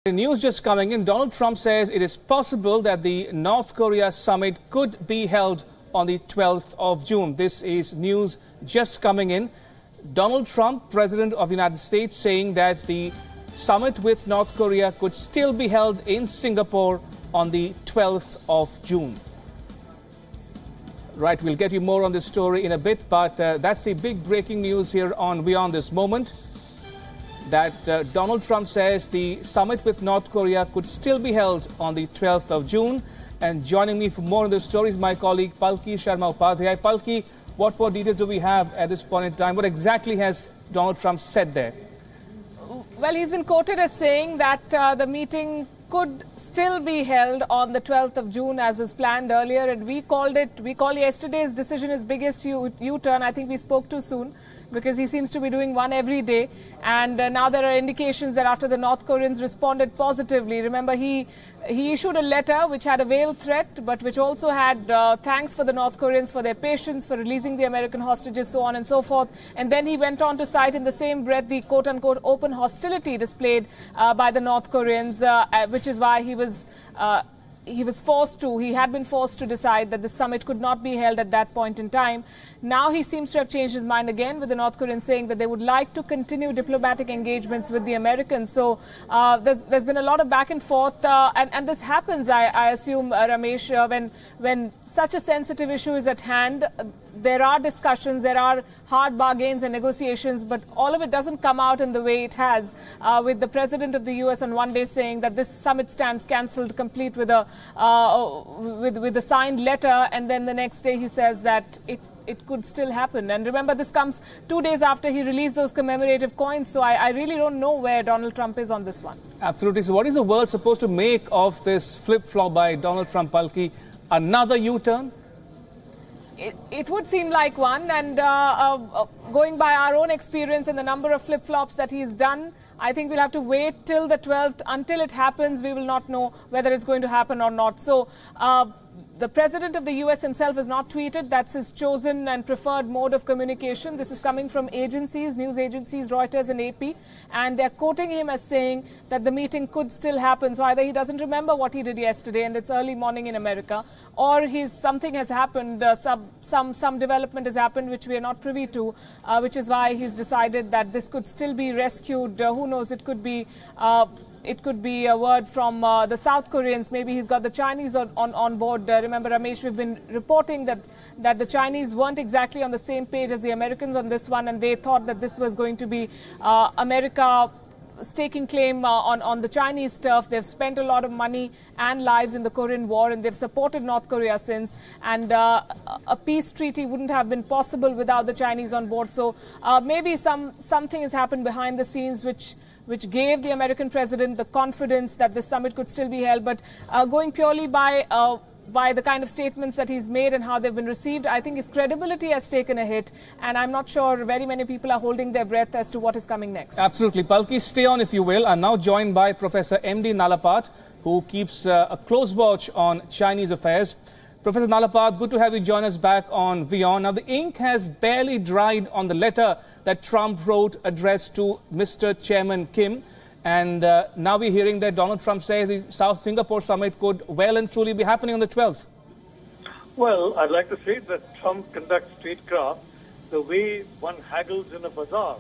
The news just coming in, Donald Trump says it is possible that the North Korea summit could be held on the 12th of June. This is news just coming in. Donald Trump, President of the United States, saying that the summit with North Korea could still be held in Singapore on the 12th of June. Right, we'll get you more on this story in a bit, but that's the big breaking news here on WION this moment. That Donald Trump says the summit with North Korea could still be held on the 12th of June. And joining me for more on this story is my colleague Palki Sharma Upadhyay. Palki, what more details do we have at this point in time? What exactly has Donald Trump said there? Well, he's been quoted as saying that the meeting could still be held on the 12th of June as was planned earlier. And we call yesterday's decision his biggest U-turn. I think we spoke too soon, because he seems to be doing one every day. And now there are indications that after the North Koreans responded positively, remember he issued a letter which had a veiled threat, but which also had thanks for the North Koreans for their patience, for releasing the American hostages, so on and so forth. And then he went on to cite in the same breath the quote-unquote open hostility displayed by the North Koreans, which is why he had been forced to decide that the summit could not be held at that point in time. Now he seems to have changed his mind again, with the North Koreans saying that they would like to continue diplomatic engagements with the Americans. So there's been a lot of back and forth, and this happens, I assume, Ramesh, when such a sensitive issue is at hand. There are discussions, there are hard bargains and negotiations, but all of it doesn't come out in the way it has, with the President of the US on one day saying that this summit stands cancelled, complete with a signed letter, and then the next day he says that it could still happen. And remember, this comes 2 days after he released those commemorative coins, so I really don't know where Donald Trump is on this one. Absolutely. So what is the world supposed to make of this flip-flop by Donald Trump, Palki? Another U-turn? It would seem like one, and going by our own experience and the number of flip-flops that he's done, I think we'll have to wait till the 12th. Until it happens, we will not know whether it's going to happen or not. So the President of the US himself has not tweeted. That's his chosen and preferred mode of communication. This is coming from agencies, news agencies, Reuters and AP, and they're quoting him as saying that the meeting could still happen. So either he doesn't remember what he did yesterday and it's early morning in America, or something has happened, some development has happened which we are not privy to, which is why he's decided that this could still be rescued. Who knows, it could be a word from the South Koreans. Maybe he's got the Chinese on board. Remember, Ramesh, we've been reporting that the Chinese weren't exactly on the same page as the Americans on this one, and they thought that this was going to be America staking claim on the Chinese turf. They've spent a lot of money and lives in the Korean War, and they've supported North Korea since. And a peace treaty wouldn't have been possible without the Chinese on board. So maybe something has happened behind the scenes which gave the American president the confidence that the summit could still be held. But going purely by the kind of statements that he's made and how they've been received, I think his credibility has taken a hit, and I'm not sure very many people are holding their breath as to what is coming next. Absolutely. Palki, stay on if you will. I'm now joined by Professor M.D. Nalapat, who keeps a close watch on Chinese affairs. Professor Nalapat, good to have you join us back on WION. Now, the ink has barely dried on the letter that Trump wrote addressed to Mr. Chairman Kim. And now we're hearing that Donald Trump says the South Singapore summit could well and truly be happening on the 12th. Well, I'd like to say that Trump conducts statecraft the way one haggles in a bazaar.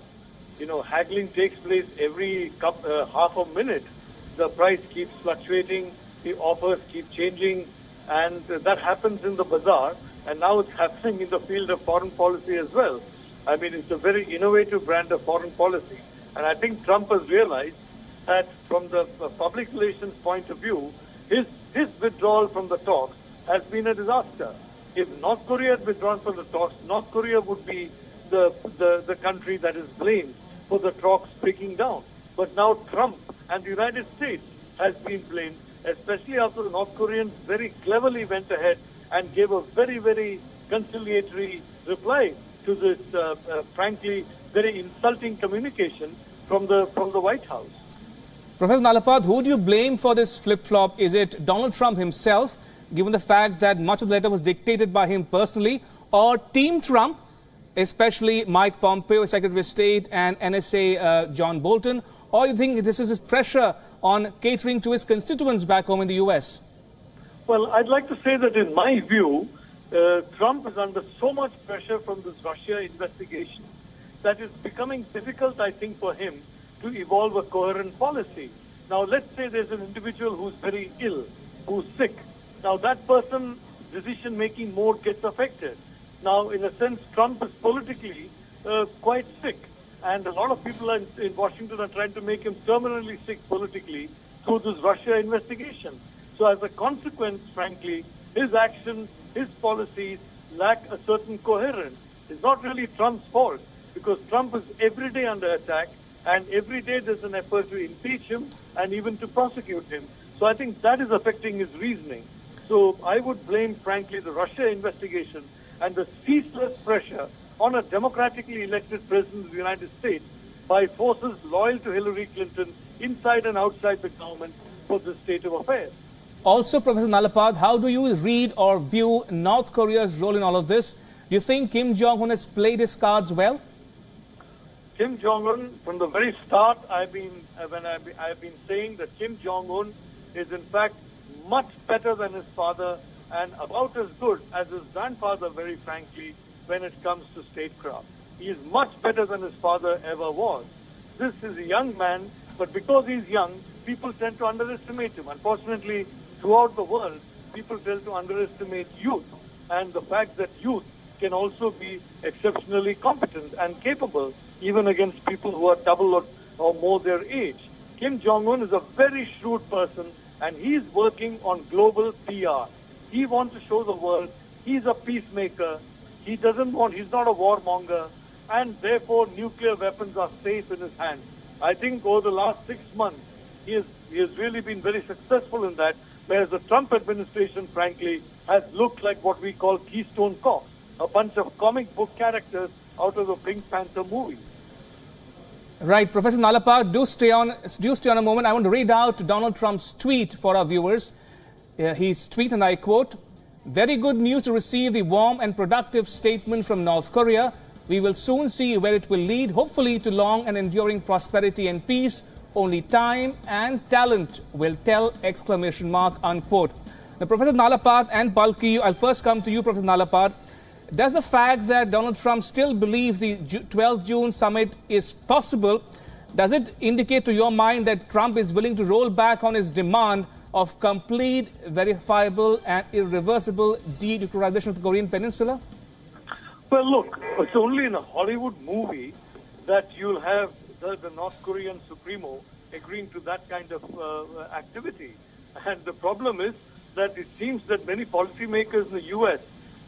You know, haggling takes place every half a minute. The price keeps fluctuating, the offers keep changing, and that happens in the bazaar, and now it's happening in the field of foreign policy as well. I mean, it's a very innovative brand of foreign policy. And I think Trump has realized that from the public relations point of view, his withdrawal from the talks has been a disaster. If North Korea had withdrawn from the talks, North Korea would be the country that is blamed for the talks breaking down. But now Trump and the United States has been blamed, especially after the North Koreans very cleverly went ahead and gave a very, very conciliatory reply to this, frankly, very insulting communication from the White House. Professor Nalapat, who do you blame for this flip-flop? Is it Donald Trump himself, given the fact that much of the letter was dictated by him personally, or Team Trump, especially Mike Pompeo, Secretary of State, and NSA John Bolton, or you think this is his pressure on catering to his constituents back home in the US? Well, I'd like to say that in my view, Trump is under so much pressure from this Russia investigation that it's becoming difficult, I think, for him to evolve a coherent policy. Now, let's say there's an individual who's very ill, who's sick. Now, that person's decision-making mode gets affected. Now, in a sense, Trump is politically quite sick. And a lot of people in Washington are trying to make him terminally sick politically through this Russia investigation. So as a consequence, frankly, his actions, his policies lack a certain coherence. It's not really Trump's fault, because Trump is every day under attack, and every day there's an effort to impeach him and even to prosecute him. So I think that is affecting his reasoning. So I would blame, frankly, the Russia investigation and the ceaseless pressure on a democratically elected president of the United States by forces loyal to Hillary Clinton inside and outside the government for this state of affairs. Also, Professor Nalapad, how do you read or view North Korea's role in all of this? Do you think Kim Jong-un has played his cards well? Kim Jong-un, from the very start, I've been saying that Kim Jong-un is in fact much better than his father and about as good as his grandfather, very frankly, when it comes to statecraft. He is much better than his father ever was. This is a young man, but because he's young, people tend to underestimate him. Unfortunately, throughout the world, people tend to underestimate youth, and the fact that youth can also be exceptionally competent and capable, even against people who are double or more their age. Kim Jong-un is a very shrewd person, and he's working on global PR. He wants to show the world he's a peacemaker. He's not a warmonger, and therefore nuclear weapons are safe in his hands. I think over the last 6 months, he has really been very successful in that, whereas the Trump administration, frankly, has looked like what we call Keystone Cops, a bunch of comic book characters out of the Pink Panther movie. Right, Professor Nalapad, do stay on a moment. I want to read out Donald Trump's tweet for our viewers. His tweet, and I quote, "Very good news to receive the warm and productive statement from North Korea. We will soon see where it will lead, hopefully to long and enduring prosperity and peace. Only time and talent will tell!" Exclamation mark, unquote. Now, Professor Nalapad and Palki, I'll first come to you, Professor Nalapad. Does the fact that Donald Trump still believes the 12th June summit is possible, does it indicate to your mind that Trump is willing to roll back on his demand of complete, verifiable and irreversible denuclearization of the Korean Peninsula? Well, look, it's only in a Hollywood movie that you'll have the North Korean Supremo agreeing to that kind of activity. And the problem is that it seems that many policymakers in the U.S.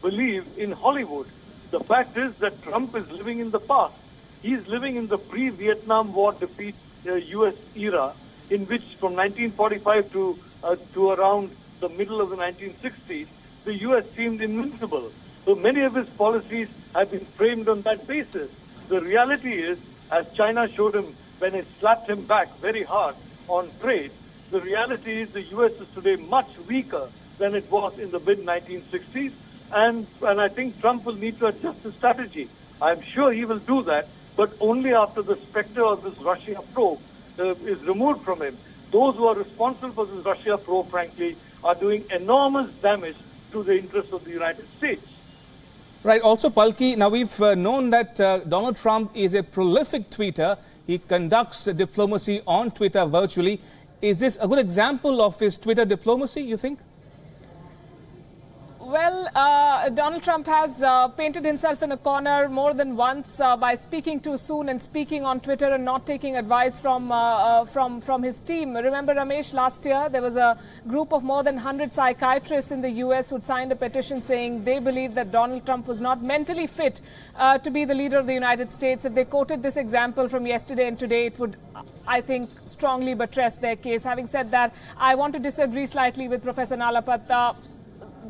believe in Hollywood. The fact is that Trump is living in the past. He's living in the pre-Vietnam War defeat U.S. era, in which from 1945 to around the middle of the 1960s, the U.S. seemed invincible. So many of his policies have been framed on that basis. The reality is, as China showed him when it slapped him back very hard on trade, the reality is the U.S. is today much weaker than it was in the mid-1960s, and I think Trump will need to adjust his strategy. I'm sure he will do that, but only after the specter of this Russia probe is removed from him. Those who are responsible for this Russia probe, frankly, are doing enormous damage to the interests of the United States. Right. Also, Palki, now we've known that Donald Trump is a prolific tweeter. He conducts diplomacy on Twitter virtually. Is this a good example of his Twitter diplomacy, you think? Well, Donald Trump has painted himself in a corner more than once by speaking too soon and speaking on Twitter and not taking advice from his team. Remember, Ramesh, last year there was a group of more than 100 psychiatrists in the U.S. who'd signed a petition saying they believed that Donald Trump was not mentally fit to be the leader of the United States. If they quoted this example from yesterday and today, it would, I think, strongly buttress their case. Having said that, I want to disagree slightly with Professor Nalapad.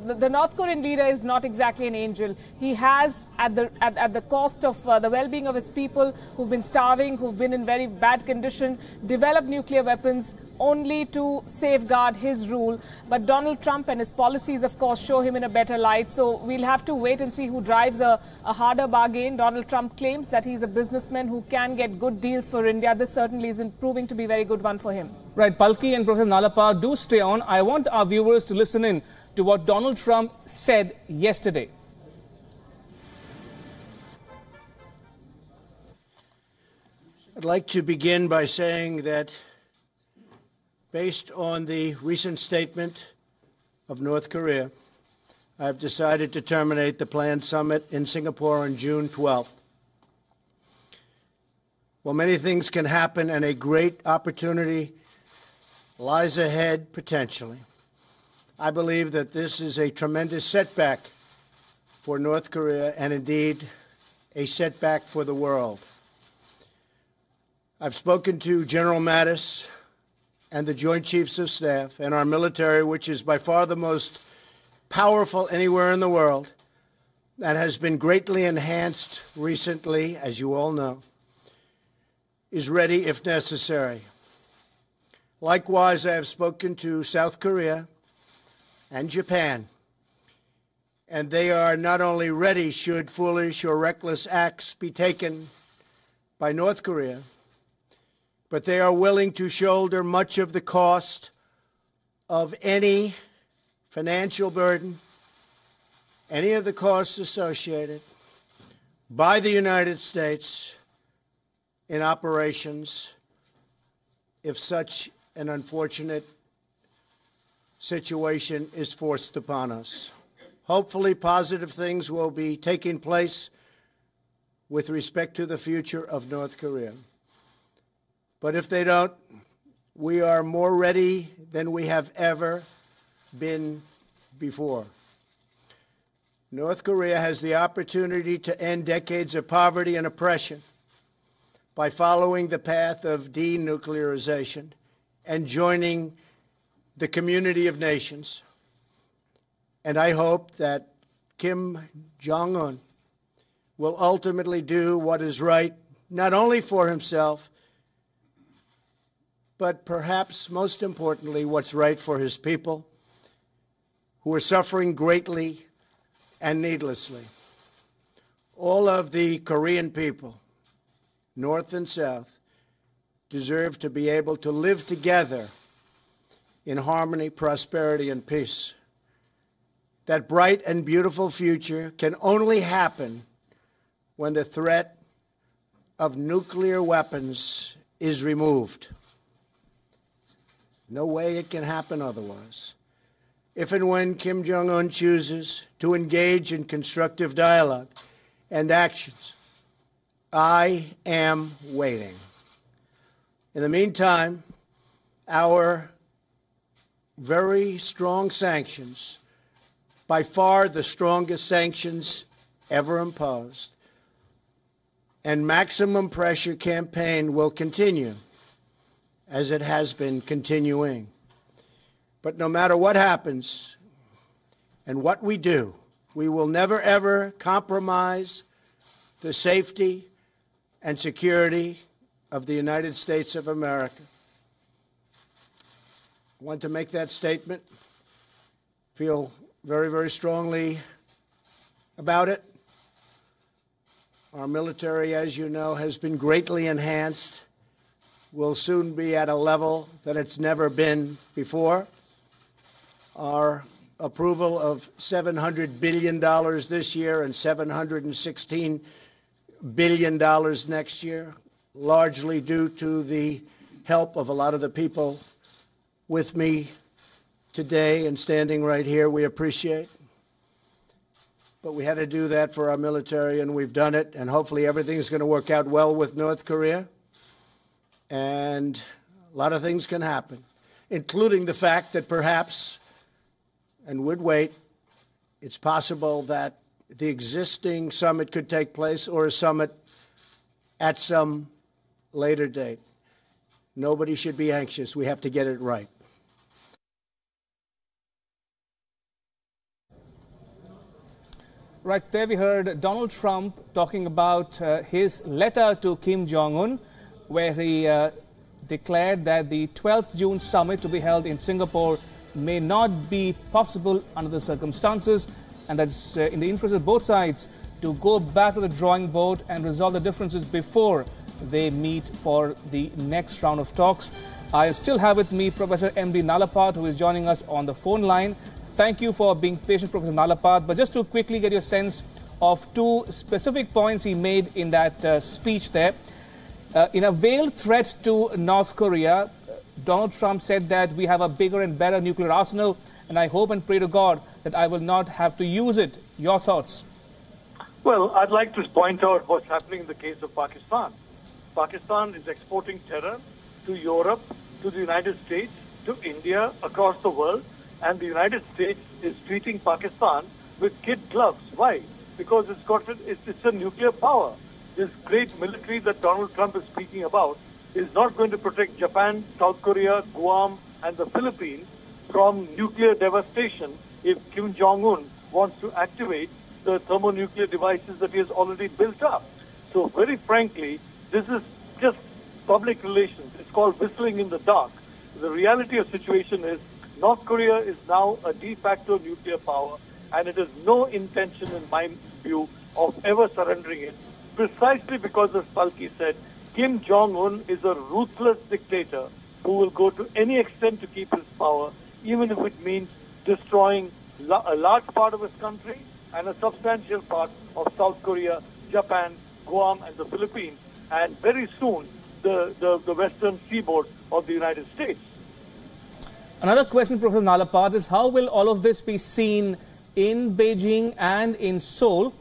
The North Korean leader is not exactly an angel. He has at the cost of the well-being of his people who've been starving, who've been in very bad condition, develop nuclear weapons only to safeguard his rule. But Donald Trump and his policies, of course, show him in a better light. So we'll have to wait and see who drives a harder bargain. Donald Trump claims that he's a businessman who can get good deals for India. This certainly isn't proving to be a very good one for him. Right, Palki and Professor Nalapad, do stay on. I want our viewers to listen in to what Donald Trump said yesterday. I'd like to begin by saying that based on the recent statement of North Korea, I've decided to terminate the planned summit in Singapore on June 12th. While many things can happen and a great opportunity lies ahead potentially, I believe that this is a tremendous setback for North Korea and indeed a setback for the world. I've spoken to General Mattis and the Joint Chiefs of Staff and our military, which is by far the most powerful anywhere in the world, and has been greatly enhanced recently, as you all know, is ready if necessary. Likewise, I have spoken to South Korea and Japan, and they are not only ready should foolish or reckless acts be taken by North Korea, but they are willing to shoulder much of the cost of any financial burden, any of the costs associated by the United States in operations if such an unfortunate situation is forced upon us. Hopefully, positive things will be taking place with respect to the future of North Korea. But if they don't, we are more ready than we have ever been before. North Korea has the opportunity to end decades of poverty and oppression by following the path of denuclearization and joining the community of nations. And I hope that Kim Jong-un will ultimately do what is right, not only for himself, but perhaps most importantly, what's right for his people, who are suffering greatly and needlessly. All of the Korean people, North and South, deserve to be able to live together in harmony, prosperity, and peace. That bright and beautiful future can only happen when the threat of nuclear weapons is removed. No way it can happen otherwise. If and when Kim Jong-un chooses to engage in constructive dialogue and actions, I am waiting. In the meantime, our very strong sanctions, by far the strongest sanctions ever imposed, and maximum pressure campaign will continue, as it has been continuing. But no matter what happens and what we do, we will never, ever compromise the safety and security of the United States of America. I want to make that statement, feel very, very strongly about it. Our military, as you know, has been greatly enhanced. Will soon be at a level that it's never been before. Our approval of $700 billion this year and $716 billion next year, largely due to the help of a lot of the people with me today and standing right here, we appreciate. But we had to do that for our military, and we've done it, and hopefully everything's going to work out well with North Korea. And a lot of things can happen, including the fact that perhaps, and would wait, it's possible that the existing summit could take place or a summit at some later date. Nobody should be anxious. We have to get it right. Right, there we heard Donald Trump talking about his letter to Kim Jong-un, where he declared that the 12th June summit to be held in Singapore may not be possible under the circumstances, and that's in the interest of both sides to go back to the drawing board and resolve the differences before they meet for the next round of talks. I still have with me Professor M.D. Nalapat, who is joining us on the phone line. Thank you for being patient, Professor Nalapat. But just to quickly get your sense of two specific points he made in that speech there. In a veiled threat to North Korea, Donald Trump said that we have a bigger and better nuclear arsenal, and I hope and pray to God that I will not have to use it. Your thoughts? Well, I'd like to point out what's happening in the case of Pakistan. Pakistan is exporting terror to Europe, to the United States, to India, across the world, and the United States is treating Pakistan with kid gloves. Why? Because it's a nuclear power. This great military that Donald Trump is speaking about is not going to protect Japan, South Korea, Guam, and the Philippines from nuclear devastation if Kim Jong-un wants to activate the thermonuclear devices that he has already built up. So very frankly, this is just public relations. It's called whistling in the dark. The reality of the situation is North Korea is now a de facto nuclear power, and it has no intention, in my view, of ever surrendering it, precisely because, as Palki said, Kim Jong-un is a ruthless dictator who will go to any extent to keep his power, even if it means destroying a large part of his country and a substantial part of South Korea, Japan, Guam, and the Philippines, and very soon the western seaboard of the United States. Another question, Professor Nalapat, is how will all of this be seen in Beijing and in Seoul,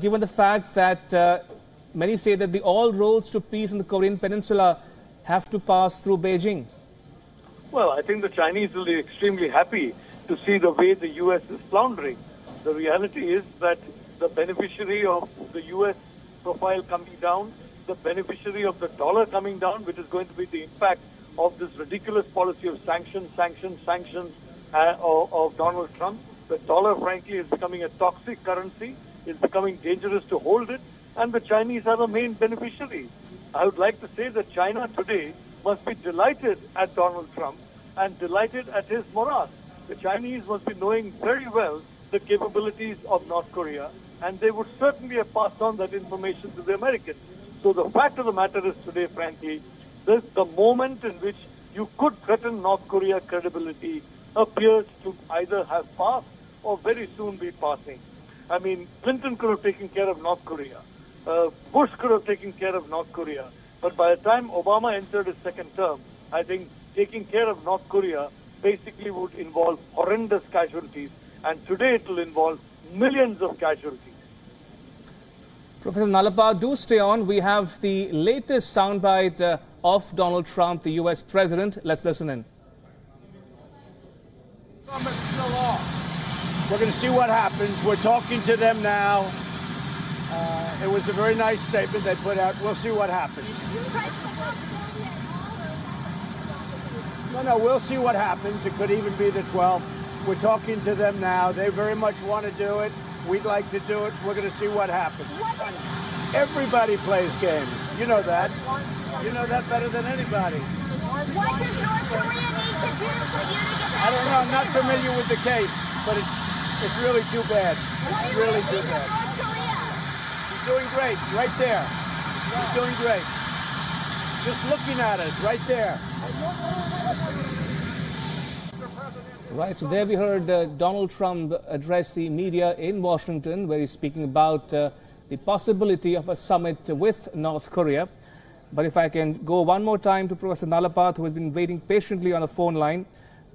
given the fact that many say that all roads to peace in the Korean Peninsula have to pass through Beijing? Well, I think the Chinese will be extremely happy to see the way the U.S. is floundering. The reality is that the beneficiary of the U.S. profile coming down, the beneficiary of the dollar coming down, which is going to be the impact of this ridiculous policy of sanctions of Donald Trump. The dollar, frankly, is becoming a toxic currency. It's becoming dangerous to hold it, and the Chinese are the main beneficiary. I would like to say that China today must be delighted at Donald Trump and delighted at his morass. The Chinese must be knowing very well the capabilities of North Korea, and they would certainly have passed on that information to the Americans. So the fact of the matter is today, frankly, the moment in which you could threaten North Korea credibility appears to either have passed or very soon be passing. I mean, Clinton could have taken care of North Korea. Bush could have taken care of North Korea. But by the time Obama entered his second term, I think taking care of North Korea basically would involve horrendous casualties. And today it will involve millions of casualties. Professor Nalapat, do stay on. We have the latest soundbite of Donald Trump, the U.S. president. Let's listen in. We're going to see what happens. We're talking to them now. It was a very nice statement they put out. We'll see what happens. No, we'll see what happens. It could even be the 12th. We're talking to them now. They very much want to do it. We'd like to do it. We're going to see what happens. Everybody plays games. You know that. You know that better than anybody. What does North Korea need to do for you to get back? I don't know. I'm not familiar with the case, but it's really too bad. It's really too bad. North Korea? She's doing great. Right there. She's doing great. Just looking at us. Right there. Right, so there we heard Donald Trump address the media in Washington, where he's speaking about the possibility of a summit with North Korea. But if I can go one more time to Professor Nalapat, who has been waiting patiently on the phone line.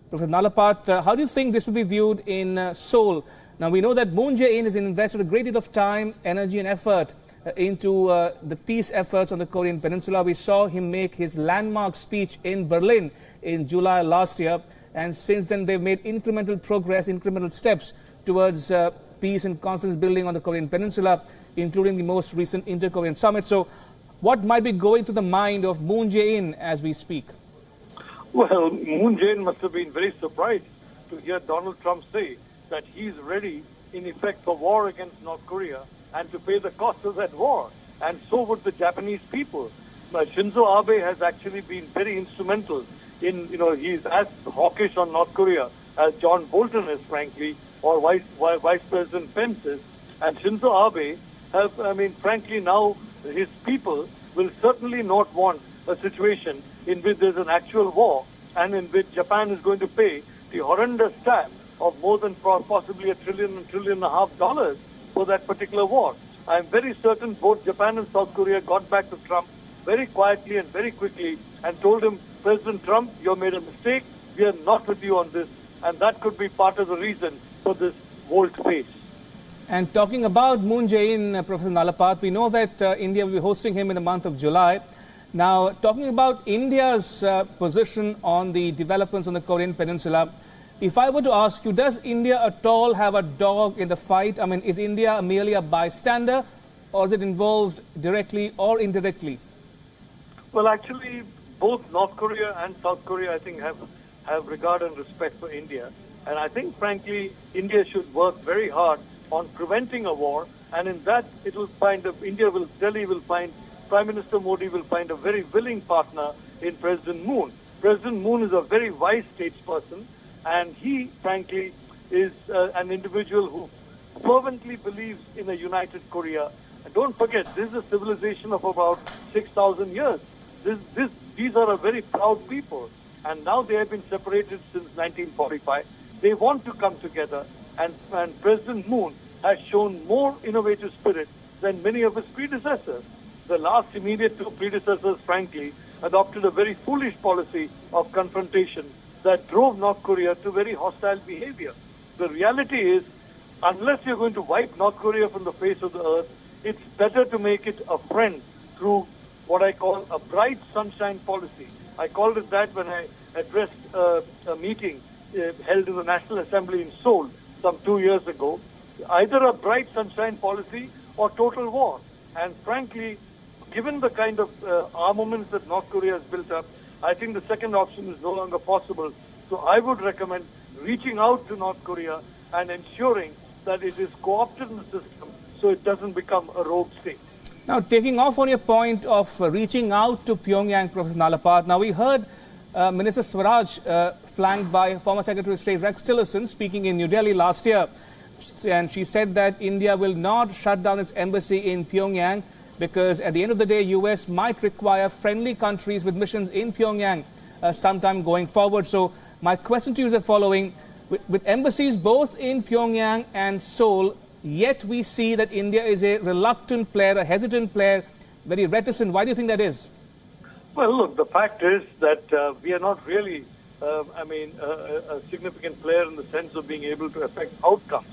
Professor Nalapat, how do you think this will be viewed in Seoul? Now, we know that Moon Jae-in has invested a great deal of time, energy and effort into the peace efforts on the Korean Peninsula. We saw him make his landmark speech in Berlin in July last year. And since then, they've made incremental progress, incremental steps towards peace and confidence building on the Korean Peninsula, including the most recent inter-Korean summit. So what might be going through the mind of Moon Jae-in as we speak? Well, Moon Jae-in must have been very surprised to hear Donald Trump say that he's ready in effect, for war against North Korea and to pay the cost of that war. And so would the Japanese people. Shinzo Abe has actually been very instrumental in, he's as hawkish on North Korea as John Bolton is, frankly, or Vice President Pence is. And Shinzo Abe frankly, now his people will certainly not want a situation in which there's an actual war and in which Japan is going to pay the horrendous tax of more than possibly $1 trillion and $1.5 trillion for that particular war. I'm very certain both Japan and South Korea got back to Trump very quietly and very quickly and told him, President Trump, you made a mistake. We are not with you on this. And that could be part of the reason for this volte-face. And talking about Moon Jae-in, Professor Nalapat, we know that India will be hosting him in the month of July. Now, talking about India's position on the developments on the Korean Peninsula, if I were to ask you, does India at all have a dog in the fight? I mean, is India merely a bystander, or is it involved directly or indirectly? Well, actually, both North Korea and South Korea, I think, have regard and respect for India. And I think, frankly, India should work very hard on preventing a war. And in that, it will find, Delhi will find, Prime Minister Modi will find a very willing partner in President Moon. President Moon is a very wise statesperson, and he, frankly, is an individual who fervently believes in a united Korea. And don't forget, this is a civilization of about 6,000 years. These are a very proud people, and now they have been separated since 1945. They want to come together, and President Moon has shown more innovative spirit than many of his predecessors. The last immediate two predecessors, frankly, adopted a very foolish policy of confrontation that drove North Korea to very hostile behavior. The reality is, unless you're going to wipe North Korea from the face of the earth, it's better to make it a friend through what I call a bright sunshine policy. I called it that when I addressed a meeting held in the National Assembly in Seoul some 2 years ago. Either a bright sunshine policy or total war. And frankly, given the kind of armaments that North Korea has built up, I think the second option is no longer possible. So I would recommend reaching out to North Korea and ensuring that it is co-opted in the system so it doesn't become a rogue state. Now, taking off on your point of reaching out to Pyongyang, Professor Nalapat, now we heard Minister Swaraj flanked by former Secretary of State Rex Tillerson speaking in New Delhi last year. And she said that India will not shut down its embassy in Pyongyang because at the end of the day, US might require friendly countries with missions in Pyongyang sometime going forward. So my question to you is the following. With embassies both in Pyongyang and Seoul, yet we see that India is a reluctant player, a hesitant player, very reticent. Why do you think that is? Well, look, the fact is that we are not really, a significant player in the sense of being able to affect outcomes.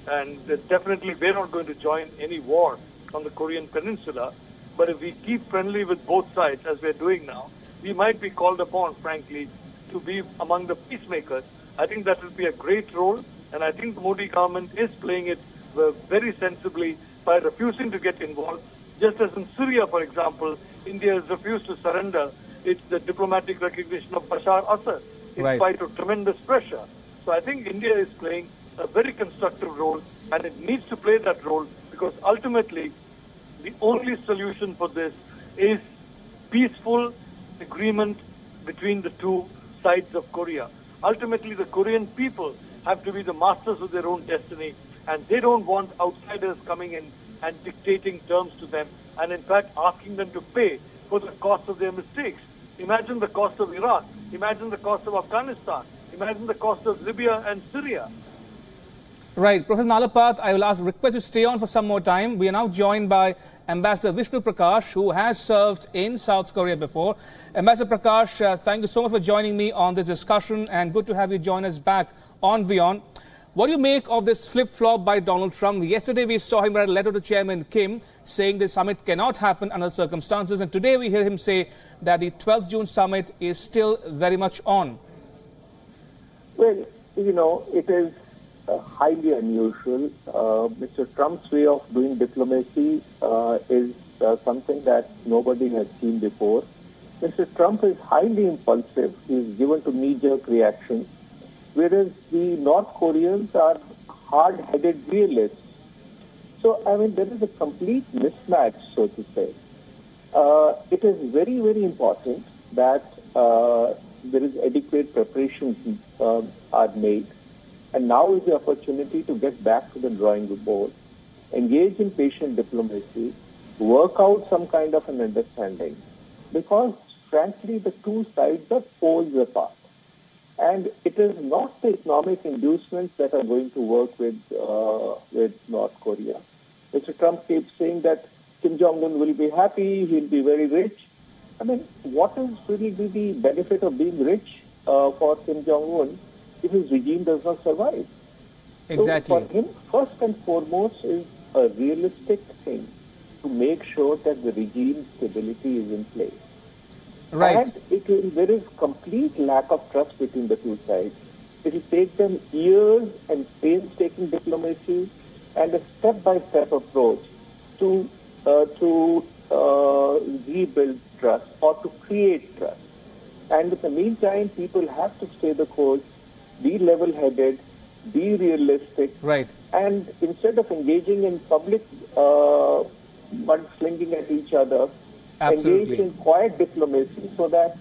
And definitely we're not going to join any war on the Korean Peninsula. But if we keep friendly with both sides, as we're doing now, we might be called upon, frankly, to be among the peacemakers. I think that will be a great role. And I think the Modi government is playing it very sensibly by refusing to get involved. Just as in Syria, for example, India has refused to surrender the diplomatic recognition of Bashar Assad in spite of tremendous pressure. So I think India is playing a very constructive role, and it needs to play that role because ultimately the only solution for this is peaceful agreement between the two sides of Korea. Ultimately, the Korean people have to be the masters of their own destiny, and they don't want outsiders coming in and dictating terms to them, and in fact asking them to pay for the cost of their mistakes. Imagine the cost of Iraq. Imagine the cost of Afghanistan. Imagine the cost of Libya and Syria. Right. Professor Nalapat, I will request you to stay on for some more time. We are now joined by Ambassador Vishnu Prakash, who has served in South Korea before. Ambassador Prakash, thank you so much for joining me on this discussion, and good to have you join us back on WION. What do you make of this flip-flop by Donald Trump? Yesterday we saw him write a letter to Chairman Kim saying the summit cannot happen under circumstances, and today we hear him say that the 12th June summit is still very much on. Well, it is highly unusual. Mr. Trump's way of doing diplomacy is something that nobody has seen before. Mr. Trump is highly impulsive. He is given to knee-jerk reactions, whereas the North Koreans are hard-headed realists. So, I mean, there is a complete mismatch, so to say. It is very, very important that there is adequate preparations are made. And now is the opportunity to get back to the drawing board, engage in patient diplomacy, work out some kind of an understanding. Because, frankly, the two sides are poles apart. And it is not the economic inducements that are going to work with North Korea. Mr. Trump keeps saying that Kim Jong-un will be happy, he'll be very rich. I mean, what is really the benefit of being rich for Kim Jong-un if his regime does not survive? Exactly. So for him, first and foremost, is a realistic thing to make sure that the regime stability is in place. Right. And there is complete lack of trust between the two sides. It will take them years and painstaking diplomacy and a step-by-step approach to rebuild trust or to create trust. And in the meantime, people have to stay the course, be level-headed, be realistic. Right. And instead of engaging in public mudslinging at each other, Absolutely. engage in quiet diplomacy so that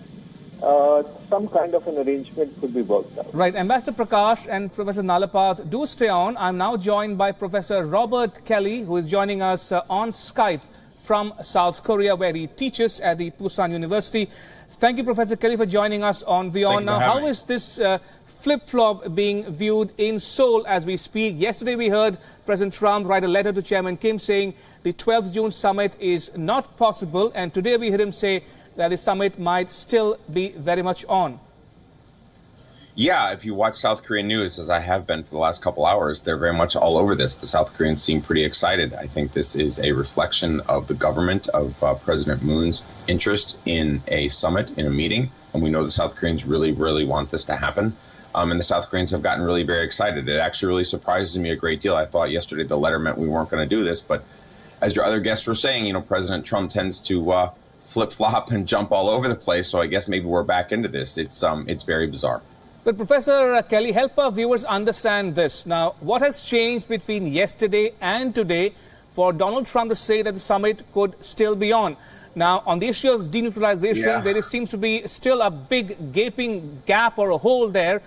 some kind of an arrangement could be worked out. Right. Ambassador Prakash and Professor Nalapath, do stay on. I'm now joined by Professor Robert Kelly, who is joining us on Skype from South Korea, where he teaches at the Pusan University. Thank you, Professor Kelly, for joining us on WION. Now, how is this flip-flop being viewed in Seoul as we speak? Yesterday, we heard President Trump write a letter to Chairman Kim saying the 12th June summit is not possible. And today, we heard him say that the summit might still be very much on. Yeah, if you watch South Korean news, as I have been for the last couple hours, they're very much all over this. The South Koreans seem pretty excited. I think this is a reflection of the government, of President Moon's interest in a summit, in a meeting. And we know the South Koreans really, really want this to happen. And the South Koreans have gotten really very excited. It actually really surprises me a great deal. I thought yesterday the letter meant we weren't going to do this. But as your other guests were saying, you know, President Trump tends to flip-flop and jump all over the place. So I guess maybe we're back into this. It's very bizarre. But Professor Kelly, help our viewers understand this. Now, what has changed between yesterday and today for Donald Trump to say that the summit could still be on? Now, on the issue of denuclearization, there seems to be still a big gaping gap or a hole there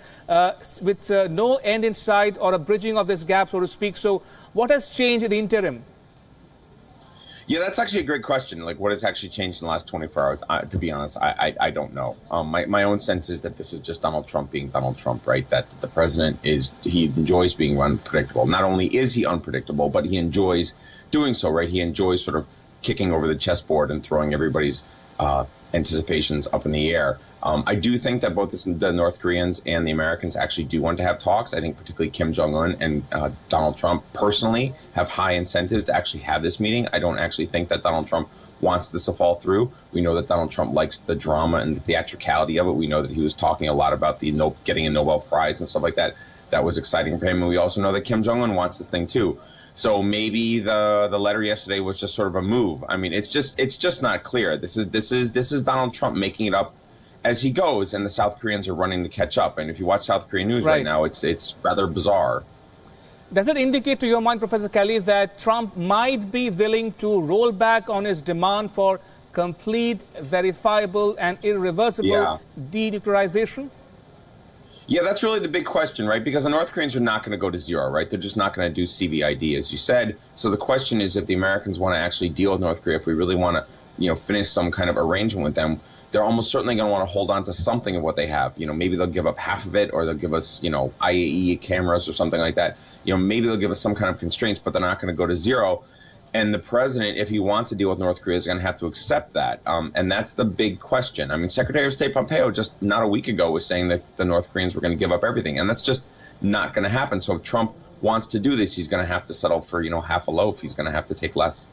with no end in sight or a bridging of this gap, so to speak. So what has changed in the interim? Yeah, that's actually a great question. Like, what has actually changed in the last 24 hours? To be honest, I don't know. My own sense is that this is just Donald Trump being Donald Trump, right? That the president he enjoys being unpredictable. Not only is he unpredictable, but he enjoys doing so, right? He enjoys sort of kicking over the chessboard and throwing everybody's anticipations up in the air. I do think that both the North Koreans and the Americans actually do want to have talks. I think particularly Kim Jong-un and Donald Trump personally have high incentives to actually have this meeting. I don't actually think that Donald Trump wants this to fall through. We know that Donald Trump likes the drama and the theatricality of it. We know that he was talking a lot about the getting a Nobel Prize and stuff like that. That was exciting for him. And we also know that Kim Jong-un wants this thing too. So maybe the letter yesterday was just sort of a move. I mean, it's just not clear. This is Donald Trump making it up as he goes, and the South Koreans are running to catch up. And if you watch South Korean news right now, it's rather bizarre. Does it indicate to your mind, Professor Kelly, that Trump might be willing to roll back on his demand for complete, verifiable, and irreversible denuclearization? Yeah, that's really the big question, right? Because the North Koreans are not going to go to zero, right? They're just not going to do CVID, as you said. So the question is, if the Americans want to actually deal with North Korea, if we really want to, you know, finish some kind of arrangement with them, they're almost certainly going to want to hold on to something of what they have. You know, maybe they'll give up half of it, or they'll give us, you know, IAE cameras or something like that. You know, maybe they'll give us some kind of constraints, but they're not going to go to zero. And the president, if he wants to deal with North Korea, is going to have to accept that. And that's the big question. I mean, Secretary of State Pompeo just not a week ago was saying that the North Koreans were going to give up everything. And that's just not going to happen. So if Trump wants to do this, he's going to have to settle for, you know, half a loaf. He's going to have to take less.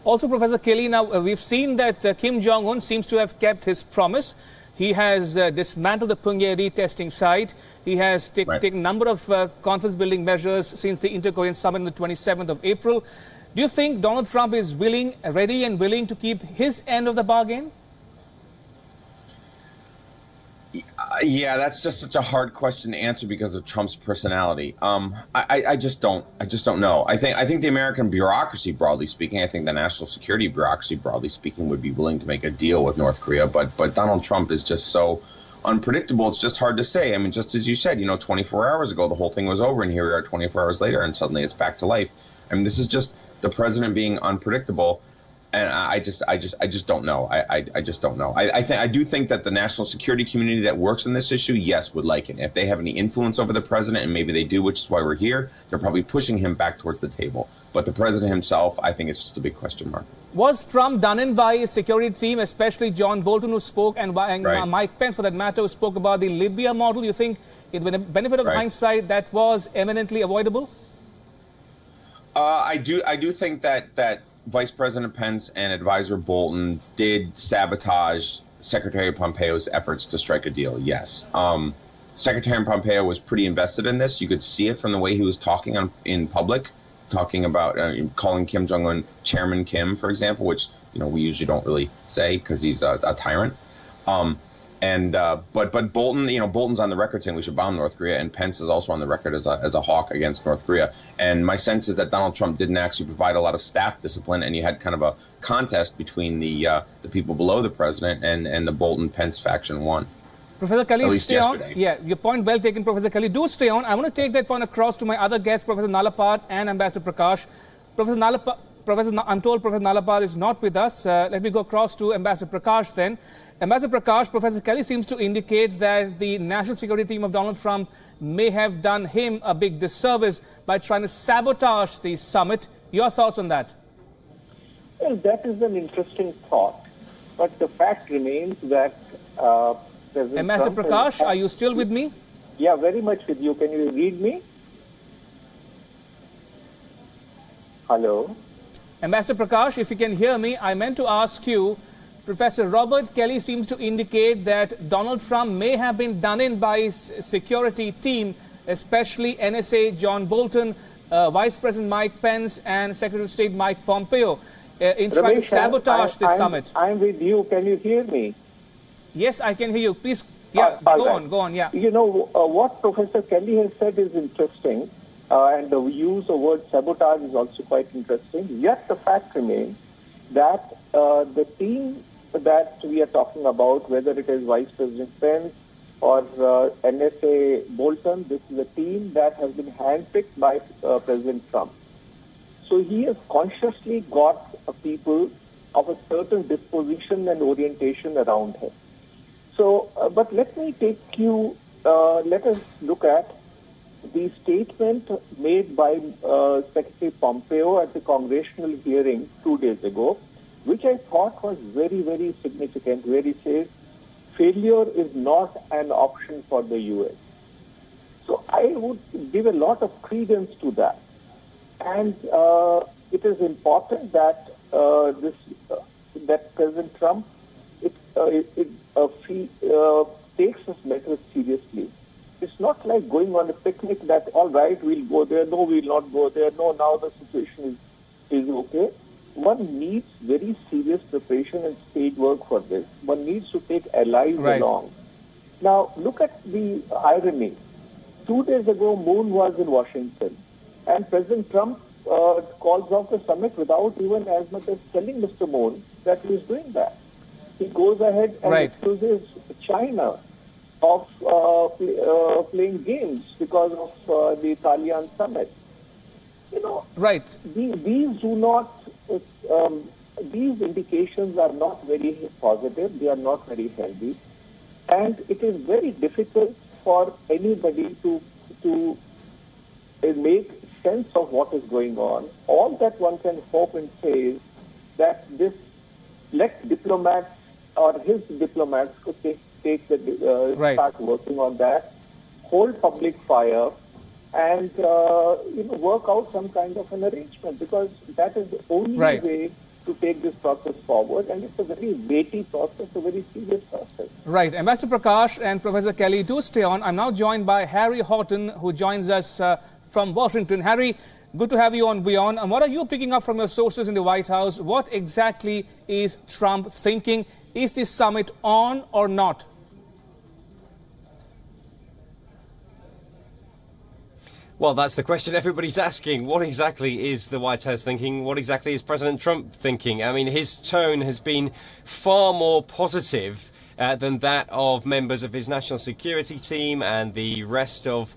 Also, Professor Kelly, now we've seen that Kim Jong-un seems to have kept his promise. He has dismantled the Punggye-ri testing site. He has taken a number of confidence-building measures since the Inter-Korean Summit on the 27th of April. Do you think Donald Trump is ready and willing to keep his end of the bargain? Yeah, that's just such a hard question to answer because of Trump's personality. I just don't know. I think the American bureaucracy, broadly speaking, I think the national security bureaucracy, broadly speaking, would be willing to make a deal with North Korea. But Donald Trump is just so unpredictable. It's just hard to say. I mean, just as you said, 24 hours ago, the whole thing was over, and here we are 24 hours later, and suddenly it's back to life. I mean, this is just the president being unpredictable. And I just don't know. I just don't know. I do think that the national security community that works on this issue, yes, would like it. If they have any influence over the president, and maybe they do, which is why we're here, they're probably pushing him back towards the table. But the president himself, I think it's just a big question mark. Was Trump done in by his security team, especially John Bolton, who spoke, and Right. Mike Pence, for that matter, who spoke about the Libya model? You think, with the benefit of hindsight, that was eminently avoidable? I do think that Vice President Pence and Advisor Bolton did sabotage Secretary Pompeo's efforts to strike a deal, yes. Secretary Pompeo was pretty invested in this. You could see it from the way he was talking in public, talking about calling Kim Jong-un Chairman Kim, for example, which we usually don't really say because he's a tyrant. But Bolton, Bolton's on the record saying we should bomb North Korea, and Pence is also on the record as a hawk against North Korea. And my sense is that Donald Trump didn't actually provide a lot of staff discipline, and you had kind of a contest between the people below the president, and the Bolton-Pence faction won. Professor Kelly, at least stay on. yesterday. Yeah, your point well taken, Professor Kelly. Do stay on. I want to take that point across to my other guests, Professor Nalapad and Ambassador Prakash. I'm told Professor Nalapad is not with us. Let me go across to Ambassador Prakash then. Ambassador Prakash, Professor Kelly seems to indicate that the national security team of Donald Trump may have done him a big disservice by trying to sabotage the summit. Your thoughts on that? Well, that is an interesting thought. But the fact remains that President Ambassador Trump Prakash, are you still with me? Yeah, very much with you. Can you read me? Hello? Ambassador Prakash, if you can hear me, I meant to ask you, Professor Robert Kelly seems to indicate that Donald Trump may have been done in by his security team, especially NSA John Bolton, Vice President Mike Pence, and Secretary of State Mike Pompeo, in trying to sabotage this summit. I'm with you. Can you hear me? Yes, I can hear you. Please, go on, yeah. What Professor Kelly has said is interesting, and the use of the word sabotage is also quite interesting. Yet the fact remains that the team that we are talking about, whether it is Vice President Pence or NSA Bolton, this is a team that has been handpicked by President Trump. So he has consciously got people of a certain disposition and orientation around him. So, but let me take you, let us look at the statement made by Secretary Pompeo at the congressional hearing 2 days ago, which I thought was very, very significant, where he says, failure is not an option for the U.S. So I would give a lot of credence to that. And it is important that that President Trump takes this matter seriously. It's not like going on a picnic that, all right, we'll go there, no, we'll not go there, no, now the situation is okay. One needs very serious preparation and stage work for this. One needs to take allies along. Now, look at the irony. 2 days ago, Moon was in Washington, and President Trump calls off the summit without even as much as telling Mr. Moon that he is doing that. He goes ahead and accuses China of playing games because of the Italian summit. These do not. These indications are not very positive. They are not very healthy, and it is very difficult for anybody to make sense of what is going on. All that one can hope and say is that let diplomats or his diplomats could start working on that, hold public fire, and work out some kind of an arrangement, because that is the only way to take this process forward, and it's a very weighty process, a very serious process. Right. Ambassador Prakash and Professor Kelly, do stay on. I'm now joined by Harry Horton, who joins us from Washington. Harry, good to have you on WION. And what are you picking up from your sources in the White House? What exactly is Trump thinking? Is this summit on or not? Well, that's the question everybody's asking. What exactly is the White House thinking? What exactly is President Trump thinking? I mean, his tone has been far more positive than that of members of his national security team and the rest of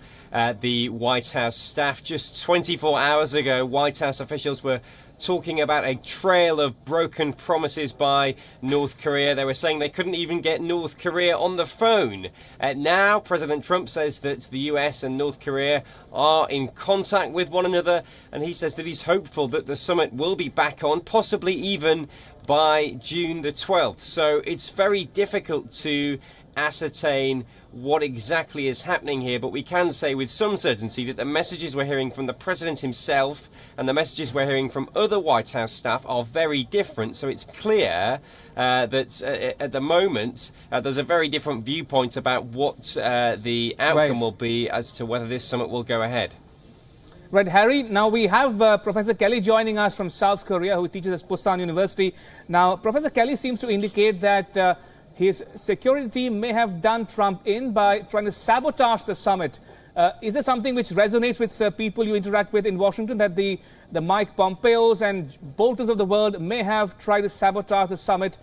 the White House staff. Just 24 hours ago, White House officials were talking about a trail of broken promises by North Korea. They were saying they couldn't even get North Korea on the phone. Now, President Trump says that the US and North Korea are in contact with one another, and he says that he's hopeful that the summit will be back on, possibly even by June the 12th. So it's very difficult to ascertain what exactly is happening here, but we can say with some certainty that the messages we're hearing from the president himself and the messages we're hearing from other White House staff are very different. So it's clear that at the moment there's a very different viewpoint about what the outcome will be as to whether this summit will go ahead. Right, Harry, now we have Professor Kelly joining us from South Korea, who teaches at Busan University. Now, Professor Kelly seems to indicate that his security team may have done Trump in by trying to sabotage the summit. Is there something which resonates with people you interact with in Washington, that the Mike Pompeos and Boltons of the world may have tried to sabotage the summit,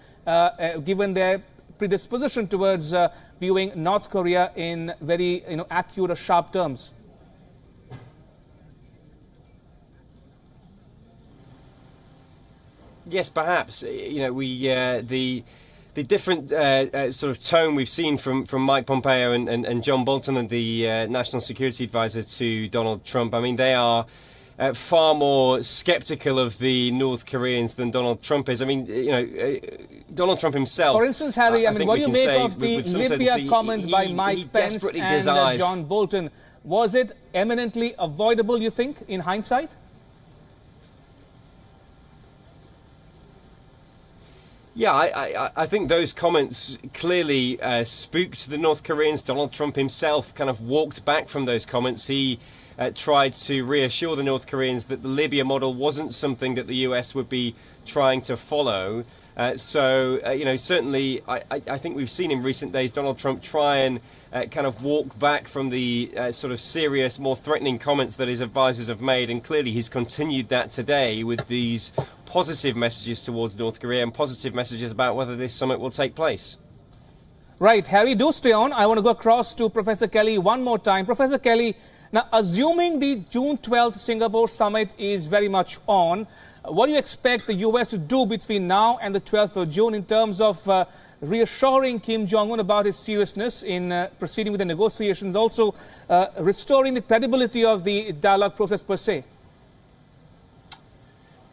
given their predisposition towards viewing North Korea in very accurate or sharp terms? Yes, perhaps. The different sort of tone we've seen from Mike Pompeo and John Bolton, and the National Security Advisor to Donald Trump. I mean, they are far more skeptical of the North Koreans than Donald Trump is. I mean, Donald Trump himself. For instance, Harry, what do you make of the Libya comment by Mike Pence and John Bolton? Was it eminently avoidable, you think, in hindsight? Yeah, I think those comments clearly spooked the North Koreans. Donald Trump himself kind of walked back from those comments. He tried to reassure the North Koreans that the Libya model wasn't something that the US would be trying to follow. Certainly, I think we've seen in recent days Donald Trump try and kind of walk back from the sort of serious, more threatening comments that his advisors have made, and clearly he's continued that today with these positive messages towards North Korea and positive messages about whether this summit will take place. Right, Harry, do stay on. I want to go across to Professor Kelly one more time. Professor Kelly, now assuming the June 12th Singapore summit is very much on, what do you expect the US to do between now and the 12th of June in terms of reassuring Kim Jong-un about his seriousness in proceeding with the negotiations, also restoring the credibility of the dialogue process per se?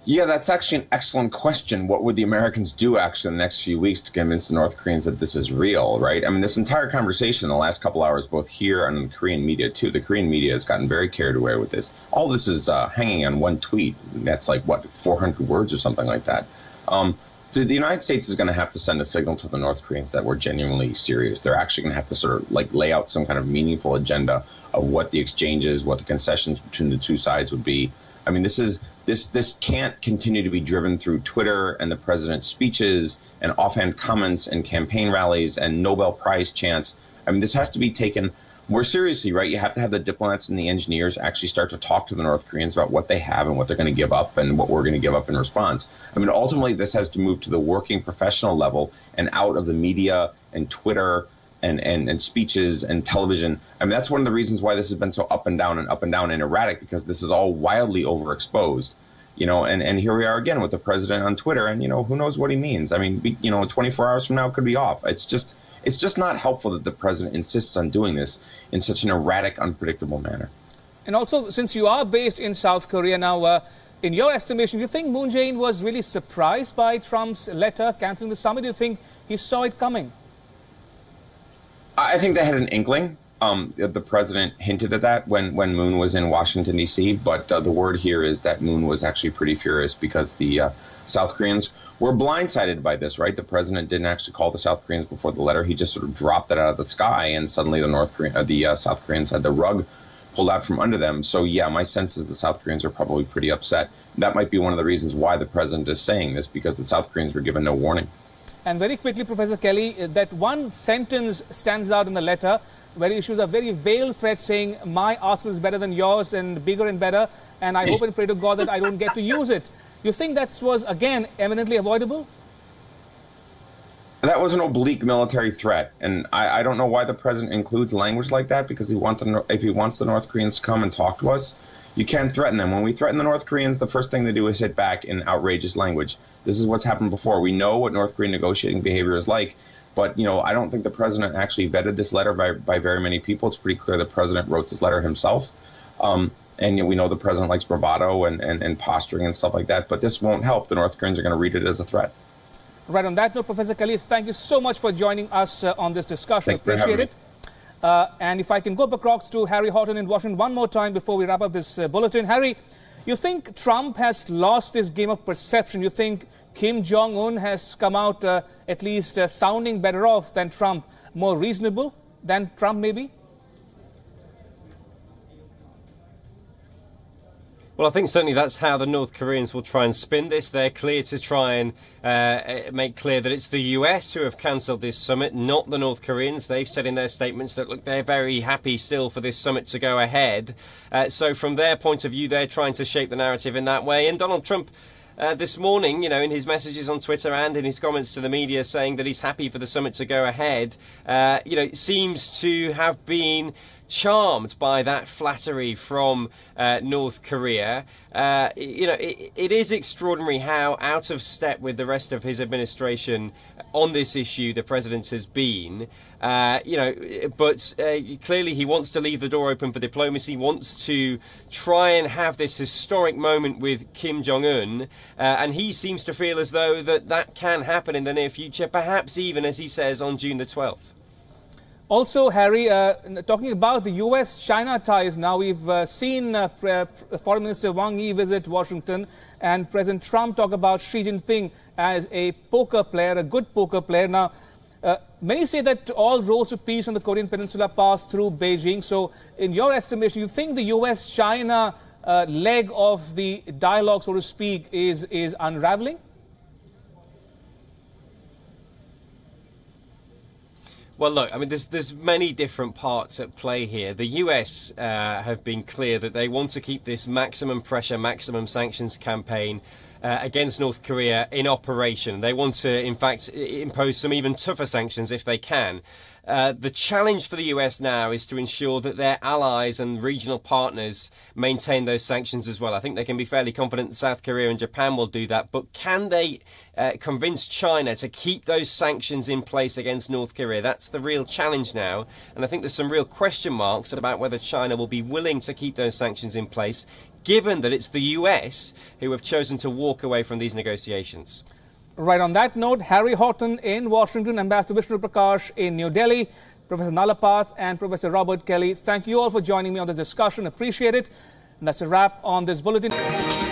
Yeah, that's actually an excellent question. What would the Americans do actually in the next few weeks to convince the North Koreans that this is real, right? I mean, this entire conversation in the last couple hours, both here and in the Korean media too, the Korean media has gotten very carried away with this. All this is hanging on one tweet. That's like, what, 400 words or something like that. The United States is going to have to send a signal to the North Koreans that we're genuinely serious. They're actually going to have to sort of like lay out some kind of meaningful agenda of what the exchanges, what the concessions between the two sides would be. I mean, this can't continue to be driven through Twitter and the president's speeches and offhand comments and campaign rallies and Nobel Prize chants. I mean, this has to be taken more seriously, right? You have to have the diplomats and the engineers actually start to talk to the North Koreans about what they have and what they're going to give up and what we're going to give up in response. I mean, ultimately, this has to move to the working professional level and out of the media and Twitter and speeches and television. I mean, that's one of the reasons why this has been so up and down and erratic, because this is all wildly overexposed, and here we are again with the president on Twitter, and, who knows what he means. I mean, 24 hours from now it could be off. It's just not helpful that the president insists on doing this in such an erratic, unpredictable manner. And also, since you are based in South Korea now, in your estimation, do you think Moon Jae-in was really surprised by Trump's letter canceling the summit? Do you think he saw it coming? I think they had an inkling. The president hinted at that when Moon was in Washington, D.C., but the word here is that Moon was actually pretty furious because the South Koreans were blindsided by this, right? The president didn't actually call the South Koreans before the letter. He just sort of dropped it out of the sky, and suddenly the South Koreans had the rug pulled out from under them. So, yeah, my sense is the South Koreans are probably pretty upset. That might be one of the reasons why the president is saying this, because the South Koreans were given no warning. And very quickly, Professor Kelly, that one sentence stands out in the letter where he issues a very veiled threat saying, my arsenal is better than yours and bigger and better, and I hope and pray to God that I don't get to use it. You think that was, again, eminently avoidable? That was an oblique military threat, and I don't know why the president includes language like that, because if he wants the North Koreans to come and talk to us, you can't threaten them. When we threaten the North Koreans, the first thing they do is hit back in outrageous language. This is what's happened before. We know what North Korean negotiating behavior is like, but I don't think the president actually vetted this letter by very many people. It's pretty clear the president wrote this letter himself. And we know the president likes bravado and posturing and stuff like that, but this won't help. The North Koreans are going to read it as a threat. Right, on that note, Professor Kelly, thank you so much for joining us on this discussion. Appreciate it. And if I can go across to Harry Horton in Washington one more time before we wrap up this bulletin. Harry, you think Trump has lost this game of perception? You think Kim Jong-un has come out at least sounding better off than Trump, more reasonable than Trump maybe? Well, I think certainly that's how the North Koreans will try and spin this. They're clear to try and make clear that it's the US who have cancelled this summit, not the North Koreans. They've said in their statements that, look, they're very happy still for this summit to go ahead. So from their point of view, they're trying to shape the narrative in that way. And Donald Trump this morning, in his messages on Twitter and in his comments to the media saying that he's happy for the summit to go ahead, seems to have been charmed by that flattery from North Korea. It is extraordinary how out of step with the rest of his administration on this issue the president has been. But clearly he wants to leave the door open for diplomacy, wants to try and have this historic moment with Kim Jong-un, and he seems to feel as though that can happen in the near future, perhaps even, as he says, on June the 12th. Also, Harry, talking about the US-China ties now, we've seen Foreign Minister Wang Yi visit Washington and President Trump talk about Xi Jinping as a poker player, a good poker player. Now, many say that all roads to peace on the Korean Peninsula pass through Beijing. So, in your estimation, you think the US-China leg of the dialogue, so to speak, is unraveling? Well, look, I mean, there's many different parts at play here. The US have been clear that they want to keep this maximum pressure, maximum sanctions campaign against North Korea in operation. They want to, in fact, impose some even tougher sanctions if they can. The challenge for the US now is to ensure that their allies and regional partners maintain those sanctions as well. I think they can be fairly confident South Korea and Japan will do that. But can they convince China to keep those sanctions in place against North Korea? That's the real challenge now. And I think there's some real question marks about whether China will be willing to keep those sanctions in place, given that it's the US who have chosen to walk away from these negotiations. Right, on that note, Harry Horton in Washington, Ambassador Vishnu Prakash in New Delhi, Professor Nalapath and Professor Robert Kelly. Thank you all for joining me on this discussion. Appreciate it. And that's a wrap on this bulletin.